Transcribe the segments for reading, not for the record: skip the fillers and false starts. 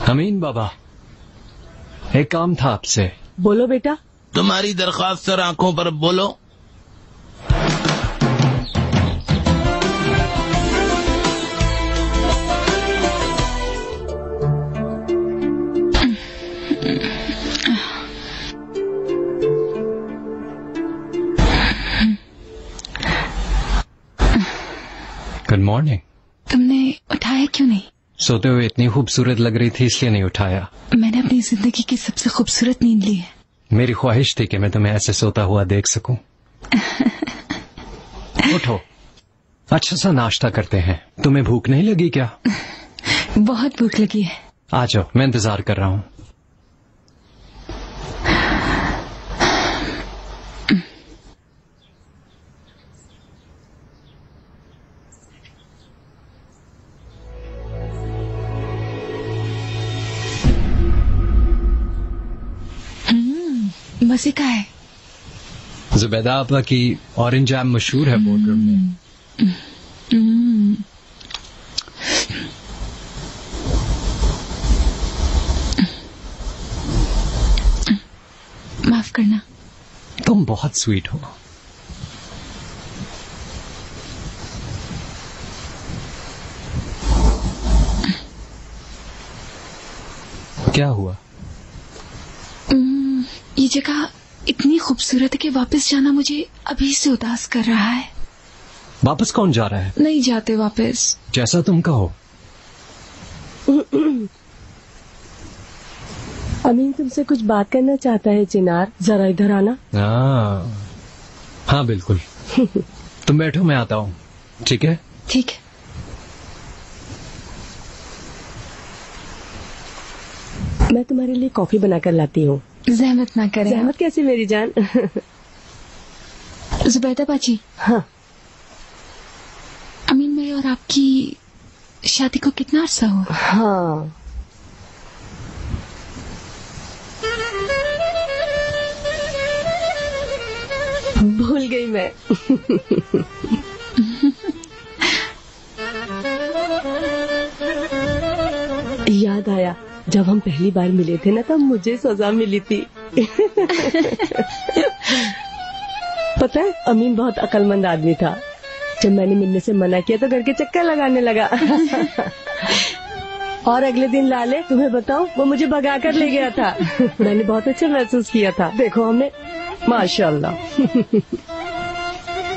अमीन बाबा, एक काम था आपसे। बोलो बेटा। तुम्हारी दरख्वास्त सर आंखों पर बोलो। Good morning. तुमने उठाया क्यों नहीं? सोते हुए इतनी खूबसूरत लग रही थी इसलिए नहीं उठाया। मैंने अपनी जिंदगी की सबसे खूबसूरत नींद ली है। मेरी ख्वाहिश थी कि मैं तुम्हें ऐसे सोता हुआ देख सकूं। उठो, अच्छा सा नाश्ता करते हैं। तुम्हें भूख नहीं लगी क्या? बहुत भूख लगी है। आ जाओ, मैं इंतजार कर रहा हूँ। मजे का है। जुबैदा आपा की ऑरेंज जैम मशहूर है बोर्डरूम में। माफ करना। तुम बहुत स्वीट हो। क्या हुआ? ये जगह इतनी खूबसूरत है कि वापस जाना मुझे अभी से उदास कर रहा है। वापस कौन जा रहा है? नहीं जाते वापस। जैसा तुम कहो। अमीन तुमसे कुछ बात करना चाहता है चिनार, जरा इधर आना। हाँ बिल्कुल। तुम बैठो, मैं आता हूँ। ठीक है? ठीक है। मैं तुम्हारे लिए कॉफी बनाकर लाती हूँ। जहमत ना करें। जहमत कैसी मेरी जान। जुबैदा बाजी। हाँ। अमीन मैं और आपकी शादी को कितना अरसा हुआ? हाँ। भूल गई मैं। याद आया जब हम पहली बार मिले थे ना, तब मुझे सजा मिली थी। पता है अमीन बहुत अक्लमंद आदमी था। जब मैंने मिलने से मना किया तो घर के चक्कर लगाने लगा। और अगले दिन लाले तुम्हें बताऊं, वो मुझे भगा कर ले गया था। मैंने बहुत अच्छा महसूस किया था। देखो हमने माशाल्लाह।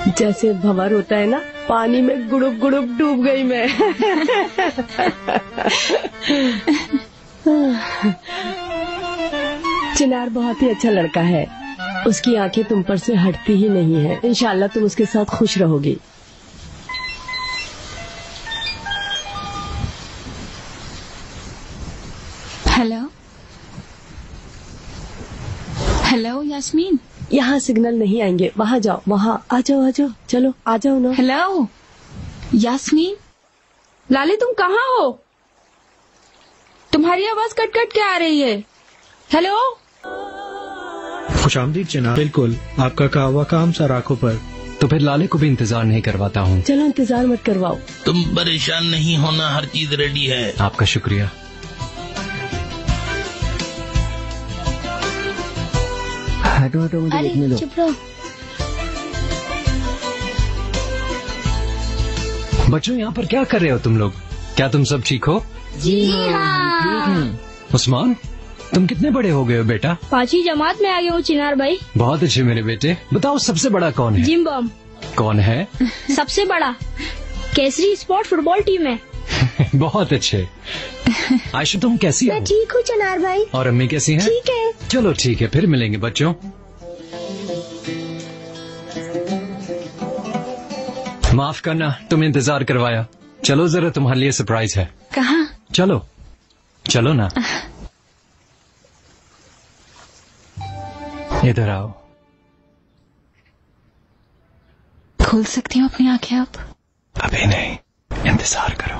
जैसे भंवर होता है ना, पानी में गुड़ुक गुड़ुक डूब गई मैं। चिनार बहुत ही अच्छा लड़का है। उसकी आंखें तुम पर से हटती ही नहीं है। इंशाल्लाह तुम उसके साथ खुश रहोगी। Hello hello Yasmin. यहाँ सिग्नल नहीं आएंगे, वहाँ जाओ, वहाँ आ जाओ, आ जाओ, चलो आ जाओ ना। हेलो यास्मीन। लाले तुम कहाँ हो? तुम्हारी आवाज कट कट के आ रही है। हेलो। खुशामदीद जनाब। बिल्कुल, आपका कहा हुआ काम सर आंखों पर। तो फिर लाले को भी इंतजार नहीं करवाता हूँ। चलो इंतजार मत करवाओ। तुम परेशान नहीं होना, हर चीज रेडी है। आपका शुक्रिया। हटो हटो, मुझे देखने दो। चुप रहो। बच्चों यहाँ पर क्या कर रहे हो तुम लोग? क्या तुम सब ठीक हो? जी हाँ, ठीक है। उस्मान, तुम कितने बड़े हो गए हो बेटा? 5वीं जमात में आ गया हूँ चिनार भाई। बहुत अच्छे मेरे बेटे। बताओ सबसे बड़ा कौन है? जिम बम। कौन है? सबसे बड़ा केसरी स्पोर्ट फुटबॉल टीम है। बहुत अच्छे। आयशा तुम कैसी हो? मैं ठीक हूँ चिनार भाई। और अम्मी कैसी हैं? ठीक है। चलो ठीक है, फिर मिलेंगे बच्चों। माफ करना, तुम्हें इंतजार करवाया। चलो जरा, तुम्हारे लिए सरप्राइज है। कहाँ? चलो चलो ना। इधर आओ। खोल सकती हूँ अपनी आंखें अब? अभी नहीं, इंतजार करो।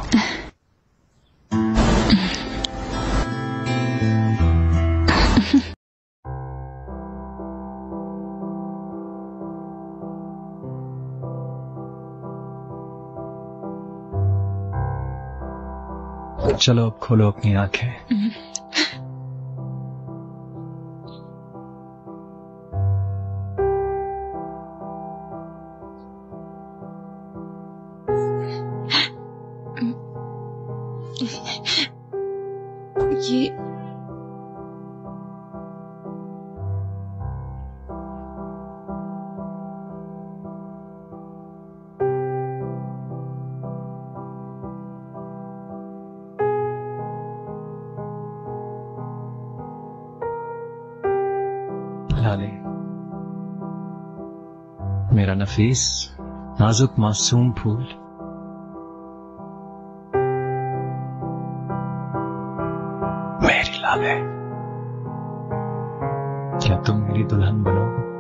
चलो अब खोलो अपनी आंखें। ये लाले, मेरा नफीस नाजुक मासूम फूल, मेरी लाले, क्या तुम मेरी दुल्हन बनोगे?